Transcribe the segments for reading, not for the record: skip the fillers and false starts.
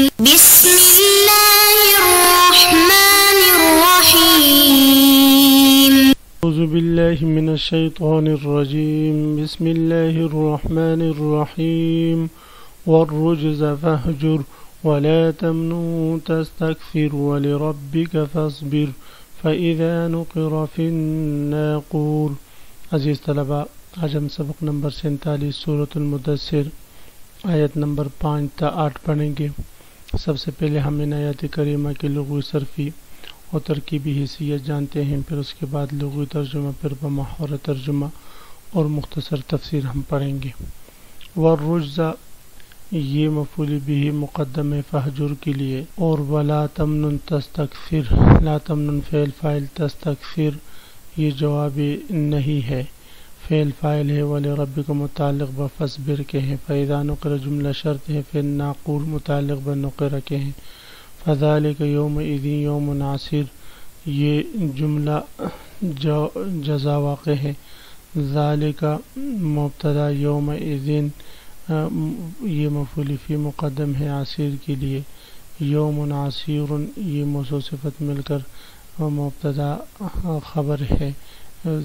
بسم الله الرحمن الرحيم. أعوذ بالله من الشيطان الرجيم. بسم الله الرحمن الرحيم. والرجز فاهجر ولا تمنن تستكثر ولربك فاصبر فإذا نقر في الناقور. عزیز طلباء، آج ہم سبق نمبر 47 سورۃ المدثر آیت نمبر 5 تا 8 پڑھیں گے۔ سب سے پہلے ہم ان آیات کریمہ کے لغوی صرفی اور ترکیبی حیثیت جانتے ہیں، پھر اس کے بعد لغوی ترجمہ، پھر بمحور ترجمہ اور مختصر تفسیر ہم پڑھیں گے۔ والرجز یہ مفعول به مقدم ہے فہجر کے لیے، اور ولا تمنن تستکثر، لا تمنن فعل فاعل، تستکثر یہ جواب نہیں ہے، فعل فاعل ہے، ولربک متعلق بفصبر کے ہیں، فاذا نقر جملہ شرط ہے، پھر ناقور متعلق بنقر کے ہیں، فذلک یومئذ یوم عسیر یہ جملہ جزا واقع ہے، ذالک مبتدا، یومئذ یہ مفعول فی مقدم ہے عسیر کے لیے، یوم عسیر یہ موصوف صفت مل کر مبتدا خبر ہے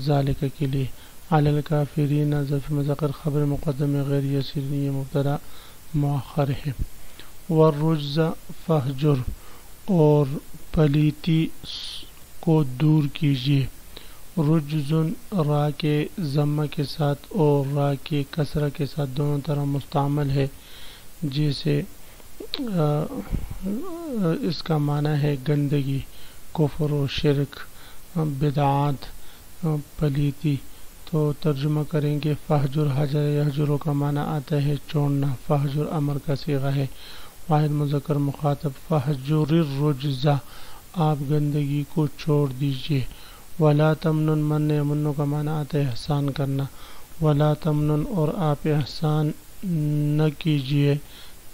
ذالک کے لیے، علی الکافرین ظرف مذکر خبر مقدم غیر یسیر یہ مبتدا مؤخر ہے۔ والرجز فہجر اور پلیتی کو دور کیجیے، رجزن را کے ضمہ کے ساتھ اور را کے کسرہ کے ساتھ دونوں طرح مستعمل ہے، جیسے اس کا معنی ہے گندگی، کفر و شرک، بدعات، پلیتی۔ تو ترجمہ کریں گے، فہجر حجر یحجروں کا معنی آتا ہے چھوڑنا، فہجر امر کا صیغہ ہے، واحد مذکر مخاطب، فہجر الرجز آپ گندگی کو چھوڑ دیجئے، ولا تمنن من یمنوں کا معنی آتا ہے احسان کرنا، ولا تمنن اور آپ احسان نہ کیجئے،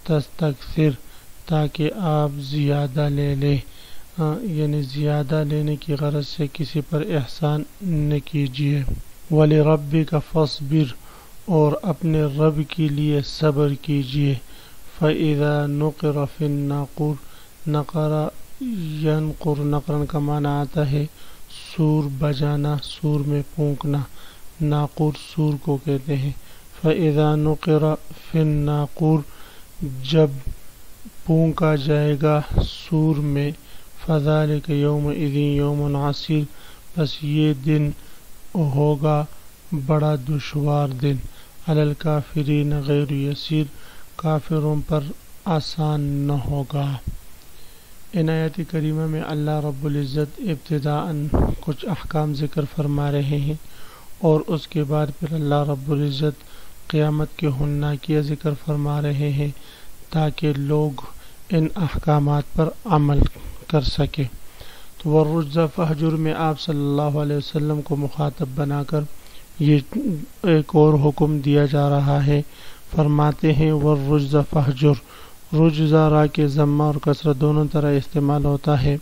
تستکثر تاکہ آپ زیادہ لے لیں، یعنی زیادہ لینے کی غرض سے کسی پر احسان نہ کیجئے، وَلِرَبِّكَ فَاصْبِرْ اور اپنے رب کے لیے صبر کیجئے، فَإِذَا نُقِرَ فِي النَّاقُورِ نقر ینقر نقرن کا معنی آتا ہے سور بجانا، سور میں پھونکنا، ناقور سور کو کہتے ہیں، فَإِذَا نُقِرَ فِي النَّاقُورِ جب پھونکا جائے گا سور میں، فَذَلِكَ يَوْمَئِذٍ يَوْمٌ عَسِيرٌ بس یہ دن ہوگا بڑا دشوار دن، علی الکافرین غیر یسیر کافروں پر آسان نہ ہوگا۔ ان آیات کریمہ میں اللہ رب العزت ابتداءً کچھ احکام ذکر فرما رہے ہیں، اور اس کے بعد پھر اللہ رب العزت قیامت کے ہولناکیہ ذکر فرما رہے ہیں تاکہ لوگ ان احکامات پر عمل کر سکے۔ تو والرجز فہجر میں آپ صلی اللہ علیہ وسلم کو مخاطب بنا کر یہ ایک اور حکم دیا جا رہا ہے، فرماتے ہیں والرجز فہجر، رجز را کے ضمہ اور کسرہ دونوں طرح استعمال ہوتا ہے،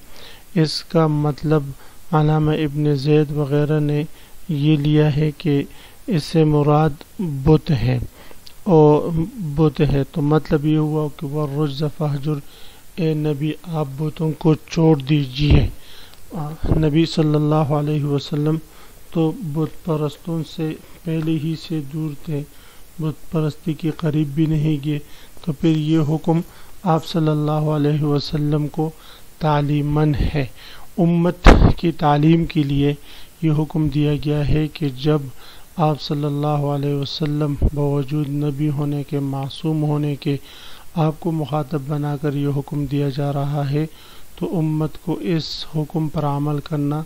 اس کا مطلب علامہ ابن زید وغیرہ نے یہ لیا ہے کہ اس سے مراد بت ہے، اور بت ہے تو مطلب یہ ہوا کہ والرجز فہجر اے نبی آپ بتوں کو چھوڑ دیجئے۔ نبی صلی اللہ علیہ وسلم تو بت پرستوں سے پہلے ہی سے دور تھے، بت پرستی کے قریب بھی نہیں گئے، تو پھر یہ حکم آپ صلی اللہ علیہ وسلم کو تعلیماً ہے، امت کی تعلیم کے لیے یہ حکم دیا گیا ہے کہ جب آپ صلی اللہ علیہ وسلم باوجود نبی ہونے کے، معصوم ہونے کے، آپ کو مخاطب بنا کر یہ حکم دیا جا رہا ہے تو امت کو اس حکم پر عمل کرنا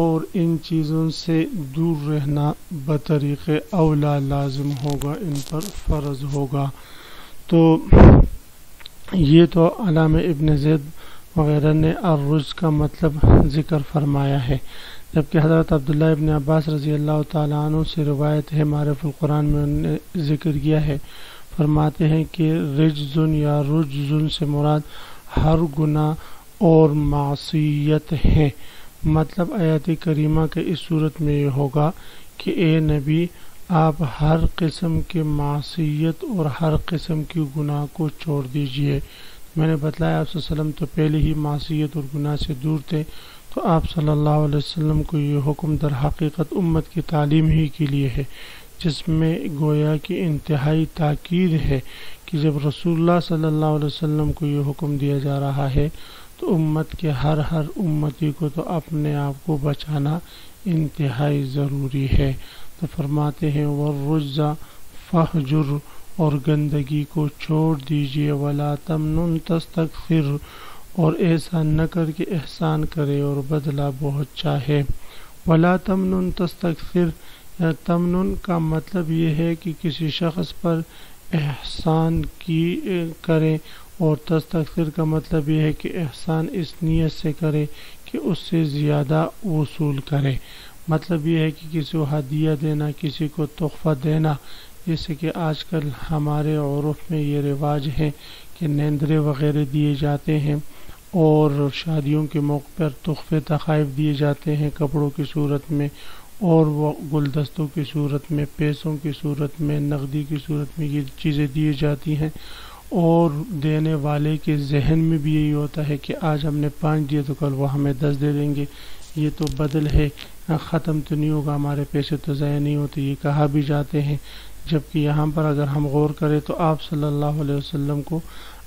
اور ان چیزوں سے دور رہنا بطریق اولا لازم ہوگا، ان پر فرض ہوگا۔ تو یہ تو علامہ ابن زید وغیرہ نے الرجز کا مطلب ذکر فرمایا ہے، جبکہ حضرت عبداللہ ابن عباس رضی اللہ تعالیٰ عنہ سے روایت ہے، معرف القرآن میں انہوں نے ذکر کیا ہے، فرماتے ہیں کہ رجزن یا رجزن سے مراد ہر گناہ اور معصیت ہے، مطلب آیات کریمہ کے اس صورت میں یہ ہوگا کہ اے نبی آپ ہر قسم کے معصیت اور ہر قسم کی گناہ کو چھوڑ دیجئے۔ میں نے بتلایا آپ صلی اللہ علیہ وسلم تو پہلے ہی معصیت اور گناہ سے دور تھے، تو آپ صلی اللہ علیہ وسلم کو یہ حکم در حقیقت امت کی تعلیم ہی کے لیے ہے، جس میں گویا کہ انتہائی تاکید ہے کہ جب رسول اللہ صلی اللہ علیہ وسلم کو یہ حکم دیا جا رہا ہے تو امت کے ہر امتی کو تو اپنے آپ کو بچانا انتہائی ضروری ہے۔ تو فرماتے ہیں وَالرُّجْزَ فَاهْجُرْ، اور گندگی کو چھوڑ دیجئے، وَلَا تَمْنُنْ تَسْتَكْثِرْ، اور ایسا نہ کر کے احسان کرے اور بدلہ بہت چاہے۔ وَلَا تَمْنُنْ تَسْتَكْثِرْ، تمنن کا مطلب یہ ہے کہ کسی شخص پر احسان کی کرے، اور تستکثر کا مطلب یہ ہے کہ احسان اس نیت سے کرے کہ اس سے زیادہ وصول کرے۔ مطلب یہ ہے کہ کسی کو ہدیہ دینا، کسی کو تحفہ دینا، جیسے کہ آج کل ہمارے عرف میں یہ رواج ہے کہ نیندرے وغیرہ دیے جاتے ہیں، اور شادیوں کے موقع پر تحفے تحائف دیے جاتے ہیں کپڑوں کی صورت میں، اور وہ گلدستوں کی صورت میں، پیسوں کی صورت میں، نقدی کی صورت میں یہ چیزیں دی جاتی ہیں، اور دینے والے کے ذہن میں بھی یہی ہوتا ہے کہ آج ہم نے 5 دیے تو کل وہ ہمیں 10 دے دیں گے، یہ تو بدل ہے، ختم تو نہیں ہوگا، ہمارے پیسے تو ضائع نہیں ہوتے، یہ کہا بھی جاتے ہیں۔ جبکہ یہاں پر اگر ہم غور کریں تو آپ صلی اللہ علیہ وسلم کو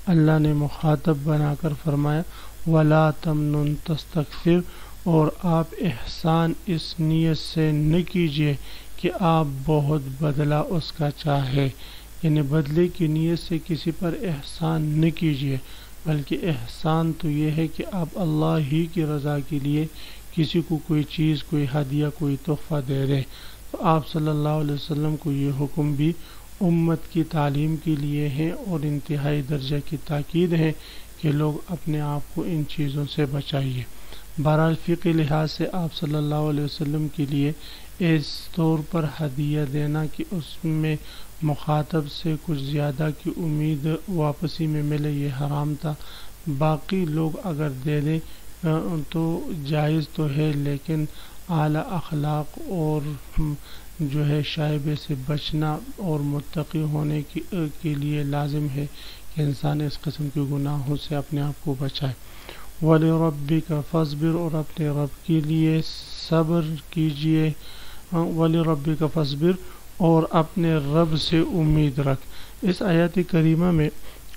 اللہ نے مخاطب بنا کر فرمایا وَلَا تَمْنُنْ تَسْتَكْثِرْ، اور آپ احسان اس نیت سے نہ کیجئے کہ آپ بہت بدلہ اس کا چاہے، یعنی بدلے کی نیت سے کسی پر احسان نہ کیجئے، بلکہ احسان تو یہ ہے کہ آپ اللہ ہی کی رضا کے لیے کسی کو کوئی چیز، کوئی ہدیہ، کوئی تحفہ دے دیں۔ تو آپ صلی اللہ علیہ وسلم کو یہ حکم بھی امت کی تعلیم کے لیے ہے، اور انتہائی درجہ کی تاکید ہے کہ لوگ اپنے آپ کو ان چیزوں سے بچائیے۔ بہرحال فقہی لحاظ سے آپ صلی اللہ علیہ وسلم کے لیے اس طور پر ہدیہ دینا کہ اس میں مخاطب سے کچھ زیادہ کی امید واپسی میں ملے، یہ حرام تھا۔ باقی لوگ اگر دے دیں تو جائز تو ہے، لیکن اعلیٰ اخلاق اور جو ہے شائبے سے بچنا اور متقی ہونے کے لیے لازم ہے کہ انسان اس قسم کے گناہوں سے اپنے آپ کو بچائے۔ وَلِرَبِّكَ فَاصْبِرْ، اور اپنے رب کے لیے صبر کیجئے۔ وَلِرَبِّكَ فَاصْبِرْ، اور اپنے رب سے امید رکھ۔ اس آیات کریمہ میں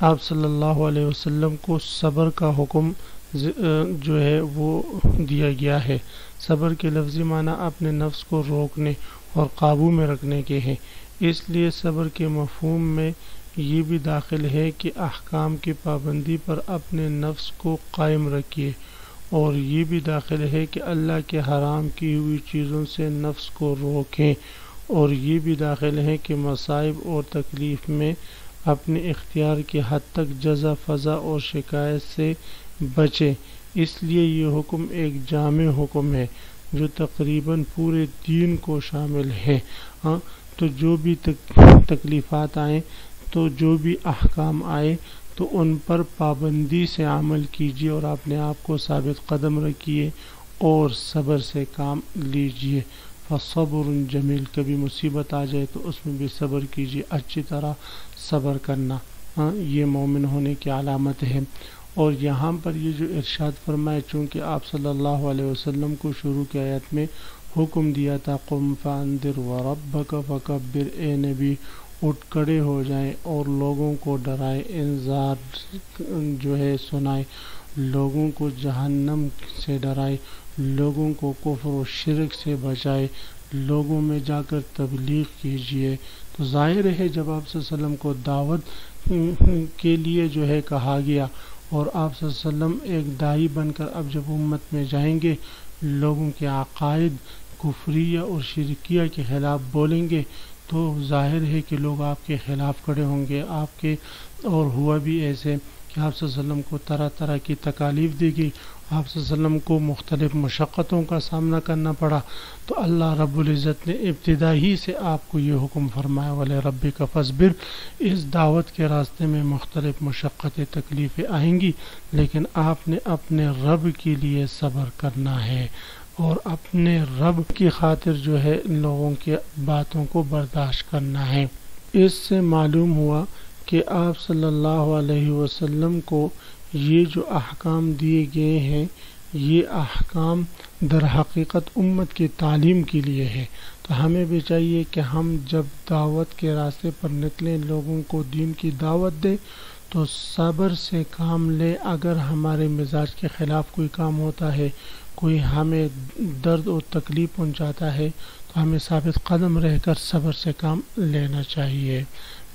آپ صلی اللہ علیہ وسلم کو صبر کا حکم جو ہے وہ دیا گیا ہے۔ صبر کے لفظی معنی اپنے نفس کو روکنے اور قابو میں رکھنے کے ہیں، اس لیے صبر کے مفہوم میں یہ بھی داخل ہے کہ احکام کی پابندی پر اپنے نفس کو قائم رکھیے، اور یہ بھی داخل ہے کہ اللہ کے حرام کی ہوئی چیزوں سے نفس کو روکیں، اور یہ بھی داخل ہے کہ مصائب اور تکلیف میں اپنے اختیار کی حد تک جزا فضا اور شکایت سے بچیں۔ اس لیے یہ حکم ایک جامع حکم ہے جو تقریباً پورے دین کو شامل ہے۔ تو جو بھی تکلیفات آئیں، تو جو بھی احکام آئے تو ان پر پابندی سے عمل کیجیے، اور اپنے آپ کو ثابت قدم رکھیے اور صبر سے کام لیجیے۔ فصبر جمیل، کبھی مصیبت آ جائے تو اس میں بھی صبر کیجیے، اچھی طرح صبر کرنا یہ مومن ہونے کی علامت ہے۔ اور یہاں پر یہ جو ارشاد فرمائے، چونکہ آپ صلی اللہ علیہ وسلم کو شروع کی آیت میں حکم دیا تھا قم فانذر وربک فکبر، اے نبی اٹھ کھڑے ہو جائیں اور لوگوں کو ڈرائے، انذار جو ہے سنائے، لوگوں کو جہنم سے ڈرائے، لوگوں کو کفر و شرک سے بچائے، لوگوں میں جا کر تبلیغ کیجیے۔ تو ظاہر ہے جب آپ صلی اللہ علیہ وسلم کو دعوت کے لیے جو ہے کہا گیا، اور آپ صلی اللہ علیہ وسلم ایک داعی بن کر اب جب امت میں جائیں گے، لوگوں کے عقائد کفریہ اور شرکیہ کے خلاف بولیں گے، تو ظاہر ہے کہ لوگ آپ کے خلاف کھڑے ہوں گے آپ کے۔ اور ہوا بھی ایسے کہ آپ صلی اللہ علیہ وسلم کو طرح طرح کی تکالیف دی گئی، آپ صلی اللہ علیہ وسلم کو مختلف مشقتوں کا سامنا کرنا پڑا، تو اللہ رب العزت نے ابتدا ہی سے آپ کو یہ حکم فرمایا وَلِرَبِّكَ فَاصْبِرْ۔ اس دعوت کے راستے میں مختلف مشقتیں تکلیفیں آئیں گی، لیکن آپ نے اپنے رب کے لیے صبر کرنا ہے، اور اپنے رب کی خاطر جو ہے ان لوگوں کی باتوں کو برداشت کرنا ہے۔ اس سے معلوم ہوا کہ آپ صلی اللہ علیہ وسلم کو یہ جو احکام دیے گئے ہیں یہ احکام در حقیقت امت کی تعلیم کے لیے ہے. تو ہمیں بھی چاہیے کہ ہم جب دعوت کے راستے پر نکلیں، لوگوں کو دین کی دعوت دیں، تو صبر سے کام لے. اگر ہمارے مزاج کے خلاف کوئی کام ہوتا ہے، کوئی ہمیں درد و تکلیف پہنچاتا ہے، تو ہمیں ثابت قدم رہ کر صبر سے کام لینا چاہیے.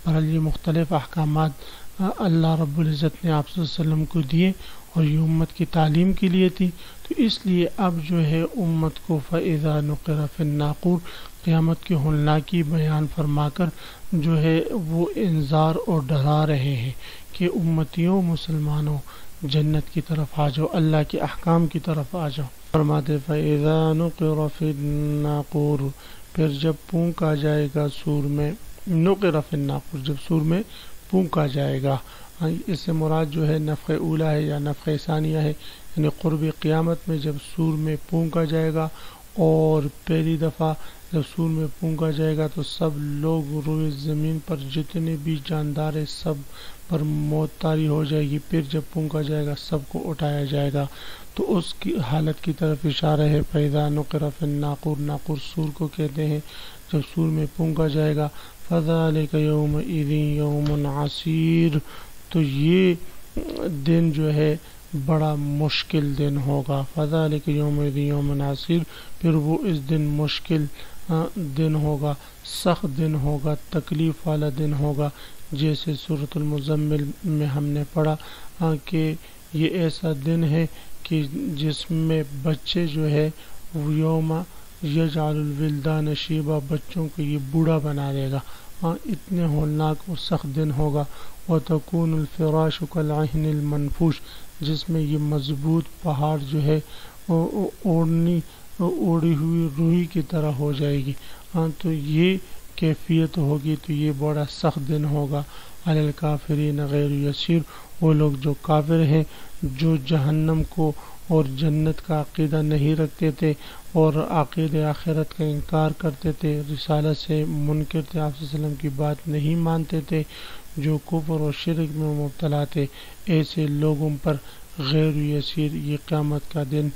بہرحال یہ مختلف احکامات اللہ رب العزت نے آپ صلی اللہ علیہ وسلم کو دیے اور یہ امت کی تعلیم کے لیے تھی. تو اس لیے اب جو ہے امت کو فَإِذَا نُقِرَ فِي النَّاقُورِ قیامت کی ہولناکی بیان فرما کر جو ہے وہ انذار اور ڈرا رہے ہیں کہ امتیوں مسلمانوں جنت کی طرف آ جاؤ، اللہ کے احکام کی طرف آ جاؤ. فرماتے فَإِذَا نُقِرَ فِي النَّاقُورِ پھر جب پونکا جائے گا سور میں، نُقِرَ فِي النَّاقُورِ جب سور میں پونکا جائے گا. اس سے مراد جو ہے نفخ اولا ہے یا نفخ ثانیہ ہے، یعنی قرب قیامت میں جب سور میں پونکا جائے گا. اور پہلی دفعہ جب سور میں پونکا جائے گا تو سب لوگ روئے زمین پر جتنے بھی جاندار ہیں سب پر موت طاری ہو جائے گی. پھر جب پونکا جائے گا سب کو اٹھایا جائے گا. تو اس کی حالت کی طرف اشارہ ہے. فَإِذَا نُقِرَ فِي النَّاقُورِ، ناقور سور کو کہتے ہیں. جب سور میں پونکا جائے گا فَذَلِكَ يَوْمَئِذٍ يَوْمٌ عَسِيرٌ تو یہ دن جو ہے بڑا مشکل دن ہوگا. فَذَلِكَ يَوْمَئِذٍ يَوْمٌ عَسِيرٌ پھر وہ اس دن مشکل دن ہوگا، سخت دن ہوگا، تکلیف والا دن ہوگا. جیسے سورۃ المزمل میں ہم نے پڑھا کہ یہ ایسا دن ہے کہ جس میں بچے جو ہے یوم یجعل الولدان شیبا بچوں کو یہ بوڑھا بنا دے گا. اتنے ہولناک اور سخت دن ہوگا. وَتَكُونُ الْفِرَاشُ كَالْعِهْنِ الْمَنْفُوشِ جس میں یہ مضبوط پہاڑ جو ہے اوڑی ہوئی روئی کی طرح ہو جائے گی. تو یہ کیفیت ہوگی. تو یہ بڑا سخت دن ہوگا. عَلَى الْكَافِرِينَ غَيْرُ يَسِيرٌ وہ لوگ جو کافر ہیں، جو جہنم کو اور جنت کا عقیدہ نہیں رکھتے تھے اور عقید آخرت کا انکار کرتے تھے، رسالت سے منکر تھے، آپ صلی اللہ علیہ وسلم کی بات نہیں مانتے تھے، جو کفر و شرک میں مبتلا تھے، ایسے لوگوں پر غیر یسیر یہ قیامت کا دن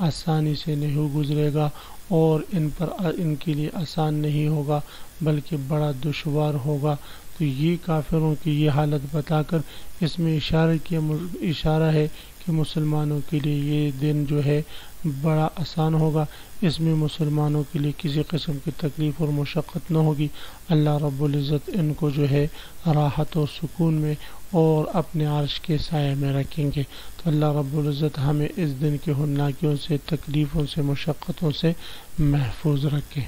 آسانی سے نہیں گزرے گا اور ان کے لیے آسان نہیں ہوگا بلکہ بڑا دشوار ہوگا. تو یہ کافروں کی یہ حالت بتا کر اس میں اشارہ ہے کہ مسلمانوں کے لیے یہ دن جو ہے بڑا آسان ہوگا. اس میں مسلمانوں کے لیے کسی قسم کی تکلیف اور مشقت نہ ہوگی. اللہ رب العزت ان کو جو ہے راحت اور سکون میں اور اپنے عرش کے سائے میں رکھیں گے. تو اللہ رب العزت ہمیں اس دن کی ہولناکیوں سے، تکلیفوں سے، مشقتوں سے محفوظ رکھے.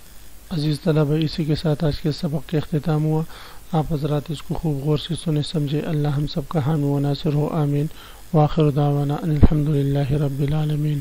عزیز طلبہ، اسی کے ساتھ آج کے سبق کا اختتام ہوا. آپ حضرات اس کو خوب غور سے سنیں سمجھے. اللہ ہم سب کا حامی و ناصر ہو. آمین. وآخر دعوانا ان الحمد للہ رب العالمین.